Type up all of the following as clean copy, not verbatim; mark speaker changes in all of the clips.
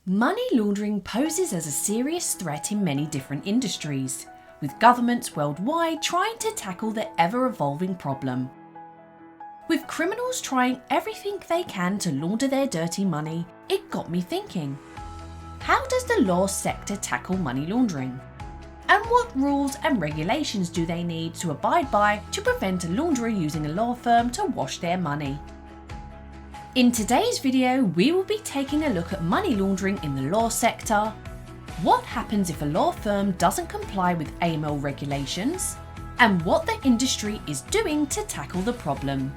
Speaker 1: Money laundering poses as a serious threat in many different industries, with governments worldwide trying to tackle the ever-evolving problem. With criminals trying everything they can to launder their dirty money, it got me thinking, how does the law sector tackle money laundering? And what rules and regulations do they need to abide by to prevent a launderer using a law firm to wash their money? In today's video, we will be taking a look at money laundering in the law sector, what happens if a law firm doesn't comply with AML regulations, and what the industry is doing to tackle the problem.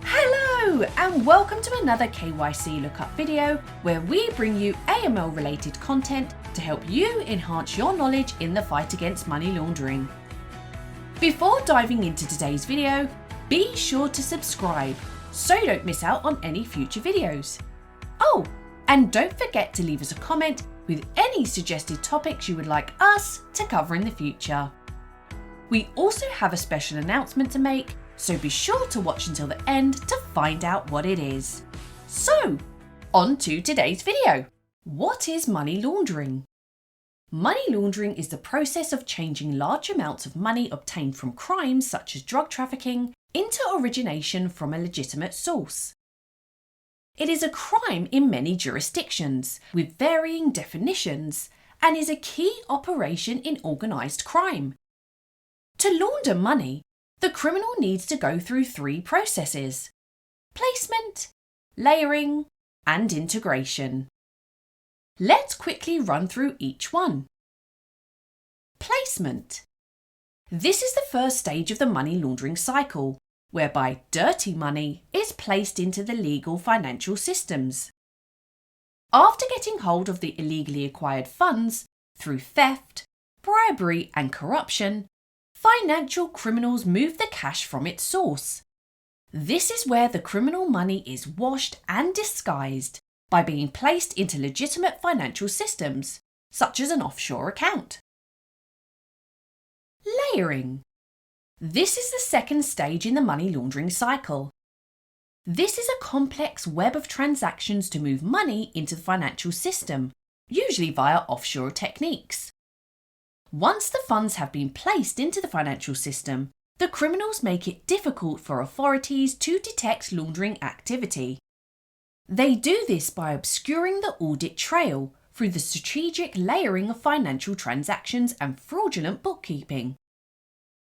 Speaker 1: Hello, and welcome to another KYC Lookup video where we bring you AML related content to help you enhance your knowledge in the fight against money laundering. Before diving into today's video, be sure to subscribe so you don't miss out on any future videos. Oh, and don't forget to leave us a comment with any suggested topics you would like us to cover in the future. We also have a special announcement to make, so be sure to watch until the end to find out what it is. So, on to today's video. What is money laundering? Money laundering is the process of changing large amounts of money obtained from crimes such as drug trafficking into origination from a legitimate source. It is a crime in many jurisdictions, with varying definitions, and is a key operation in organised crime. To launder money, the criminal needs to go through three processes: placement, layering, and integration. Let's quickly run through each one. Placement. This is the first stage of the money laundering cycle, whereby dirty money is placed into the legal financial systems. After getting hold of the illegally acquired funds through theft, bribery, and corruption, financial criminals move the cash from its source. This is where the criminal money is washed and disguised by being placed into legitimate financial systems, such as an offshore account. Layering. This is the second stage in the money laundering cycle. This is a complex web of transactions to move money into the financial system, usually via offshore techniques. Once the funds have been placed into the financial system, the criminals make it difficult for authorities to detect laundering activity. They do this by obscuring the audit trail through the strategic layering of financial transactions and fraudulent bookkeeping.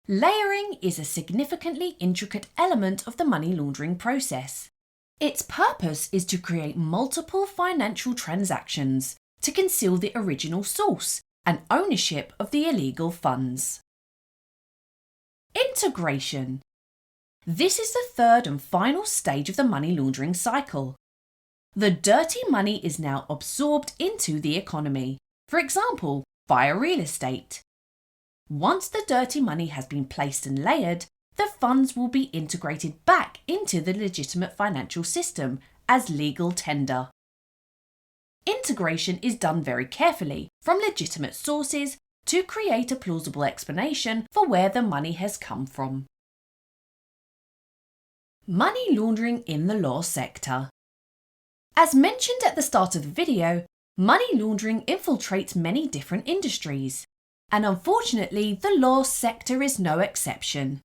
Speaker 1: Layering is a significantly intricate element of the money laundering process. Its purpose is to create multiple financial transactions to conceal the original source and ownership of the illegal funds. Integration. This is the third and final stage of the money laundering cycle. The dirty money is now absorbed into the economy, for example, via real estate. Once the dirty money has been placed and layered, the funds will be integrated back into the legitimate financial system as legal tender. Integration is done very carefully from legitimate sources to create a plausible explanation for where the money has come from. Money laundering in the law sector. As mentioned at the start of the video, money laundering infiltrates many different industries, and unfortunately the law sector is no exception.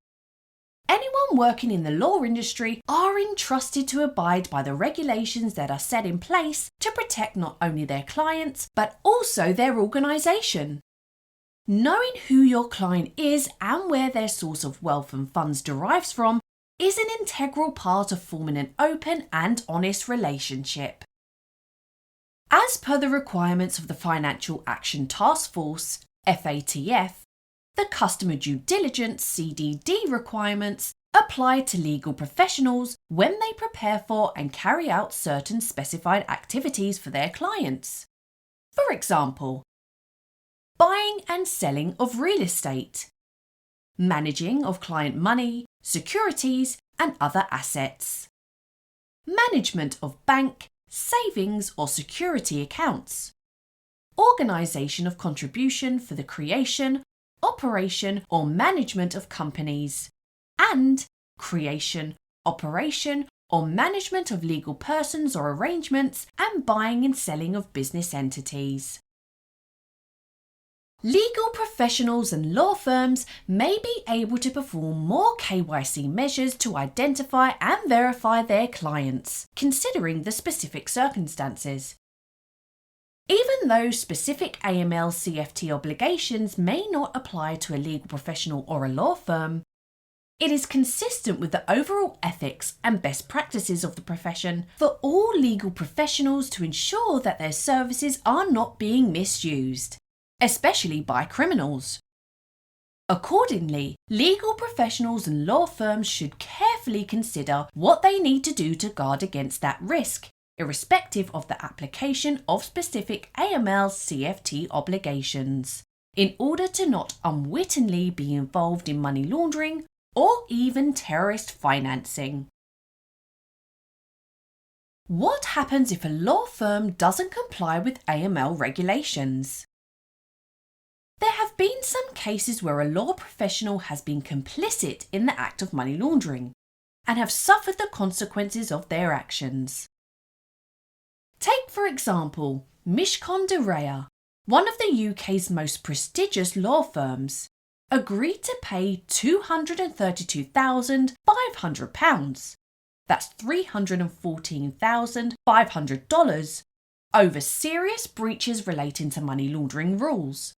Speaker 1: Anyone working in the law industry are entrusted to abide by the regulations that are set in place to protect not only their clients but also their organisation. Knowing who your client is and where their source of wealth and funds derives from is an integral part of forming an open and honest relationship. As per the requirements of the Financial Action Task Force, FATF, the Customer Due Diligence CDD requirements apply to legal professionals when they prepare for and carry out certain specified activities for their clients. For example, buying and selling of real estate, managing of client money, securities, and other assets, management of bank, savings or security accounts, organisation of contribution for the creation, operation or management of companies, and creation, operation or management of legal persons or arrangements, and buying and selling of business entities. Legal professionals and law firms may be able to perform more KYC measures to identify and verify their clients, considering the specific circumstances. Even though specific AML CFT obligations may not apply to a legal professional or a law firm, it is consistent with the overall ethics and best practices of the profession for all legal professionals to ensure that their services are not being misused, especially by criminals. Accordingly, legal professionals and law firms should carefully consider what they need to do to guard against that risk, irrespective of the application of specific AML CFT obligations, in order to not unwittingly be involved in money laundering or even terrorist financing. What happens if a law firm doesn't comply with AML regulations? There have been some cases where a law professional has been complicit in the act of money laundering and have suffered the consequences of their actions. Take, for example, Mishcon de Reya, one of the UK's most prestigious law firms, agreed to pay £232,500, that's $314,500, over serious breaches relating to money laundering rules.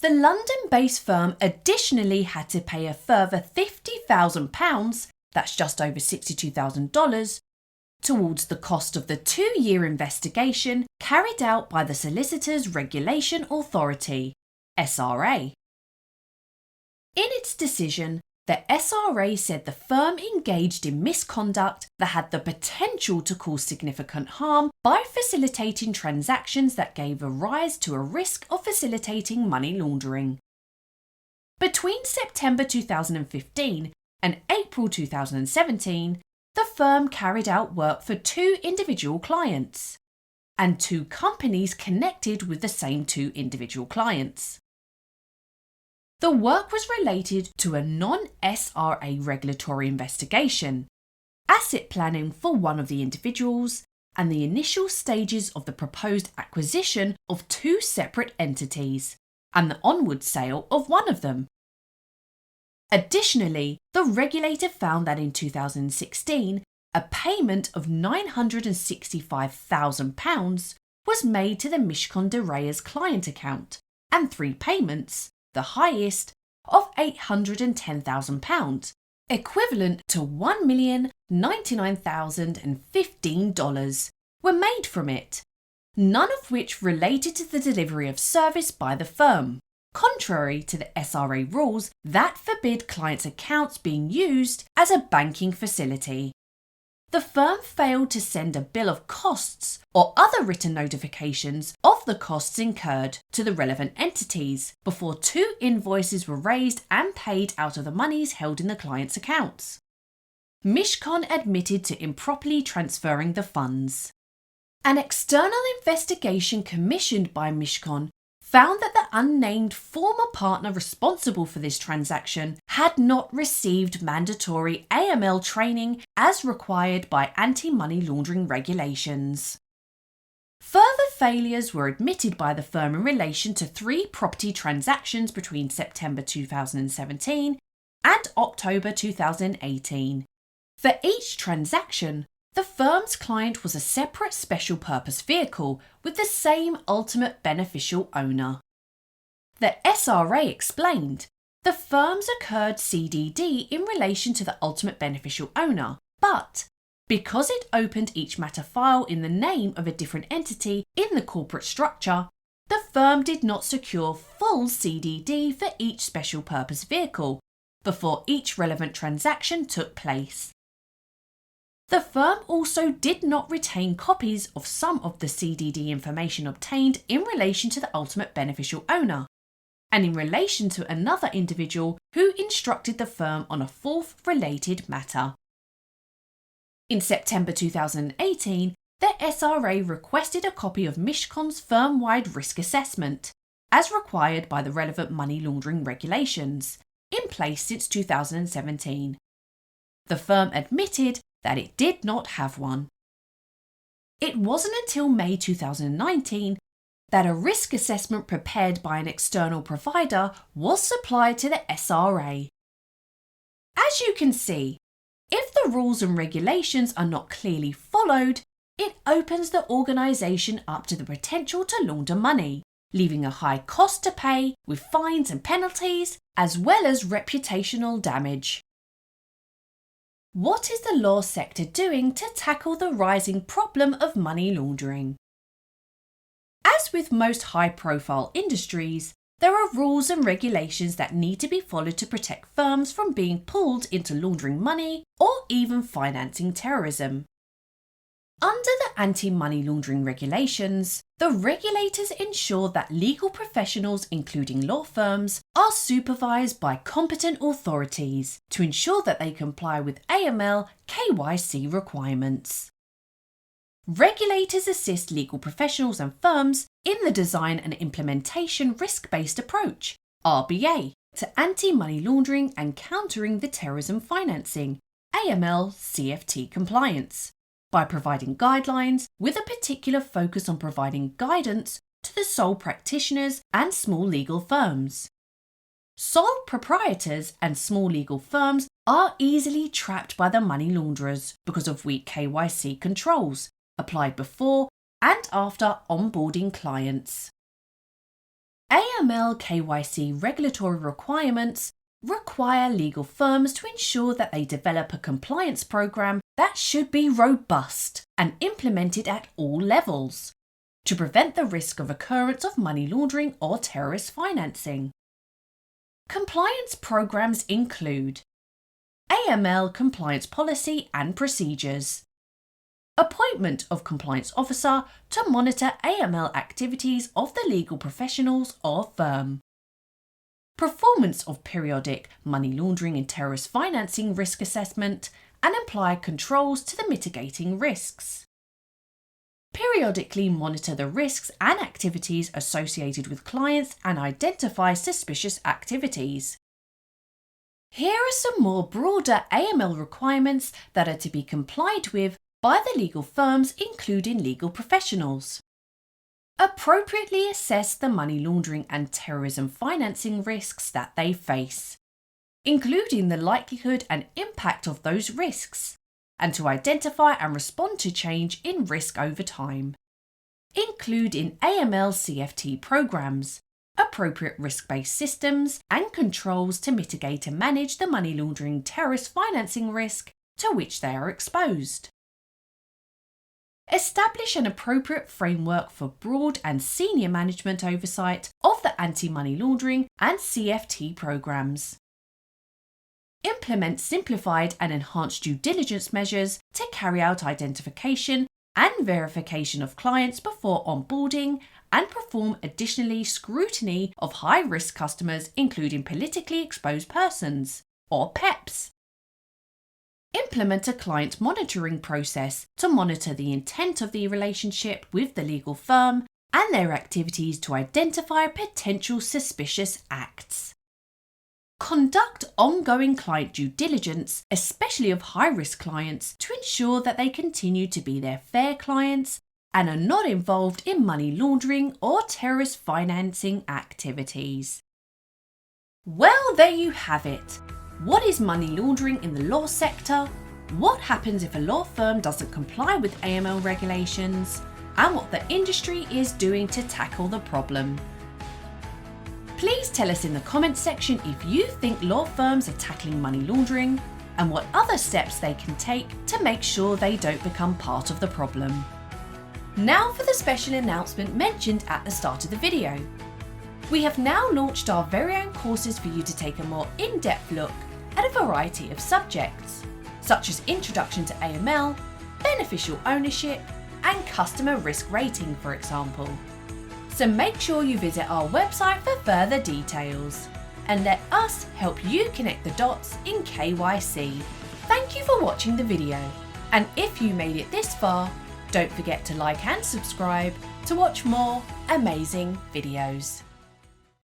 Speaker 1: The London-based firm additionally had to pay a further £50,000, that's just over $62,000, towards the cost of the 2-year investigation carried out by the Solicitors Regulation Authority, SRA. In its decision, the SRA said the firm engaged in misconduct that had the potential to cause significant harm by facilitating transactions that gave rise to a risk of facilitating money laundering. Between September 2015 and April 2017, the firm carried out work for 2 individual clients and 2 companies connected with the same 2 individual clients. The work was related to a non-SRA regulatory investigation, asset planning for one of the individuals, and the initial stages of the proposed acquisition of 2 separate entities, and the onward sale of one of them. Additionally, the regulator found that in 2016, a payment of £965,000 was made to the Mishcon de Reya's client account, and 3 payments, the highest, of £810,000, equivalent to $1,099,015, were made from it, none of which related to the delivery of service by the firm, contrary to the SRA rules that forbid clients' accounts being used as a banking facility. The firm failed to send a bill of costs or other written notifications of the costs incurred to the relevant entities before 2 invoices were raised and paid out of the monies held in the client's accounts. Mishcon admitted to improperly transferring the funds. An external investigation commissioned by Mishcon found that the unnamed former partner responsible for this transaction had not received mandatory AML training as required by anti-money laundering regulations. Further failures were admitted by the firm in relation to 3 property transactions between September 2017 and October 2018. For each transaction, the firm's client was a separate special purpose vehicle with the same ultimate beneficial owner. The SRA explained the firms occurred CDD in relation to the ultimate beneficial owner, but because it opened each matter file in the name of a different entity in the corporate structure, the firm did not secure full CDD for each special purpose vehicle before each relevant transaction took place. The firm also did not retain copies of some of the CDD information obtained in relation to the ultimate beneficial owner, and in relation to another individual who instructed the firm on a 4th related matter. In September 2018, the SRA requested a copy of Mishcon's firm-wide risk assessment, as required by the relevant money laundering regulations, in place since 2017. The firm admitted that it did not have one. It wasn't until May 2019 that a risk assessment prepared by an external provider was supplied to the SRA. As you can see, if the rules and regulations are not clearly followed, it opens the organisation up to the potential to launder money, leaving a high cost to pay with fines and penalties, as well as reputational damage. What is the law sector doing to tackle the rising problem of money laundering? As with most high-profile industries, there are rules and regulations that need to be followed to protect firms from being pulled into laundering money or even financing terrorism. Under the anti-money laundering regulations, the regulators ensure that legal professionals, including law firms, are supervised by competent authorities to ensure that they comply with AML KYC requirements. Regulators assist legal professionals and firms in the design and implementation risk-based approach, RBA, to anti-money laundering and countering the terrorism financing, AML CFT compliance, by providing guidelines with a particular focus on providing guidance to the sole practitioners and small legal firms. Sole proprietors and small legal firms are easily trapped by the money launderers because of weak KYC controls applied before and after onboarding clients. AML KYC regulatory requirements require legal firms to ensure that they develop a compliance program that should be robust and implemented at all levels to prevent the risk of occurrence of money laundering or terrorist financing. Compliance programs include AML compliance policy and procedures, appointment of compliance officer to monitor AML activities of the legal professionals or firm, performance of periodic money laundering and terrorist financing risk assessment and apply controls to the mitigating risks. Periodically monitor the risks and activities associated with clients and identify suspicious activities. Here are some more broader AML requirements that are to be complied with by the legal firms, including legal professionals. Appropriately assess the money laundering and terrorism financing risks that they face, including the likelihood and impact of those risks, and to identify and respond to change in risk over time. Include in AML CFT programs appropriate risk-based systems and controls to mitigate and manage the money laundering terrorist financing risk to which they are exposed. Establish an appropriate framework for broad and senior management oversight of the anti-money laundering and CFT programs. Implement simplified and enhanced due diligence measures to carry out identification and verification of clients before onboarding and perform additionally scrutiny of high-risk customers, including politically exposed persons, or PEPs. Implement a client monitoring process to monitor the intent of the relationship with the legal firm and their activities to identify potential suspicious acts. Conduct ongoing client due diligence, especially of high-risk clients, to ensure that they continue to be their fair clients and are not involved in money laundering or terrorist financing activities. Well, there you have it. What is money laundering in the law sector? What happens if a law firm doesn't comply with AML regulations? And what the industry is doing to tackle the problem. Please tell us in the comments section if you think law firms are tackling money laundering and what other steps they can take to make sure they don't become part of the problem. Now for the special announcement mentioned at the start of the video. We have now launched our very own courses for you to take a more in-depth look at a variety of subjects, such as Introduction to AML, Beneficial Ownership, and Customer Risk Rating, for example. So make sure you visit our website for further details, and let us help you connect the dots in KYC. Thank you for watching the video, and if you made it this far, don't forget to like and subscribe to watch more amazing videos.